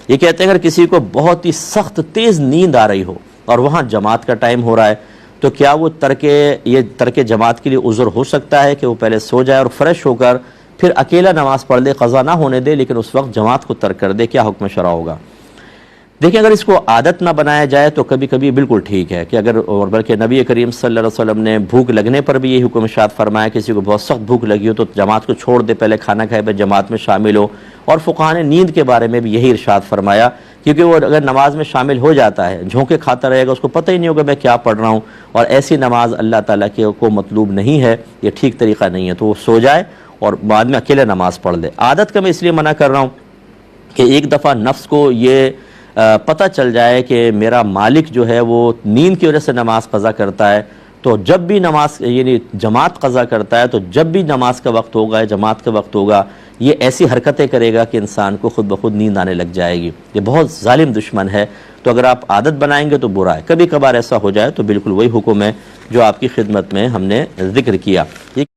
یہ کہتے ہیں اگر کسی کو بہت ہی سخت تیز نیند آ رہی ہو اور وہاں جماعت کا ٹائم ہو رہا ہے تو کیا وہ ترک جماعت کے لیے عذر ہو سکتا ہے کہ وہ پہلے سو جائے اور فریش ہو کر پھر اکیلا نماز پڑھ لے، قضا نہ ہونے دے لیکن اس وقت جماعت کو ترک کر دے؟ کیا حکم شرع ہوگا؟ دیکھیں، اگر اس کو عادت نہ بنایا جائے تو کبھی کبھی بالکل ٹھیک ہے کہ اگر، اور بلکہ نبی کریم صلی اللہ علیہ وسلم نے بھوک لگنے پر بھی یہی حکم ارشاد فرمایا، کسی کو بہت سخت بھوک لگی ہو تو جماعت کو چھوڑ دے، پہلے کھانا کھائے پھر جماعت میں شامل ہو۔ اور فقہاء نے نیند کے بارے میں بھی یہی ارشاد فرمایا، کیونکہ وہ اگر نماز میں شامل ہو جاتا ہے، جھونکے کھاتا رہے گا، اس کو پتہ ہی نہیں ہوگا میں کیا پڑھ رہا ہوں، اور ایسی نماز اللہ تعالیٰ کو مطلوب نہیں ہے، یہ ٹھیک طریقہ نہیں ہے، تو وہ سو جائے اور بعد میں اکیلے نماز پڑھ لے۔ عادت کا میں اس لیے منع کر رہا ہوں کہ ایک دفعہ نفس کو یہ پتہ چل جائے کہ میرا مالک جو ہے وہ نیند کی وجہ سے نماز قضا کرتا ہے، تو جب بھی نماز یعنی جماعت قضا کرتا ہے تو جب بھی نماز کا وقت ہوگا، جماعت کا وقت ہوگا، یہ ایسی حرکتیں کرے گا کہ انسان کو خود بخود نیند آنے لگ جائے گی۔ یہ بہت ظالم دشمن ہے، تو اگر آپ عادت بنائیں گے تو برا ہے۔ کبھی کبھار ایسا ہو جائے تو بالکل وہی حکم ہے جو آپ کی خدمت میں ہم نے ذکر کیا۔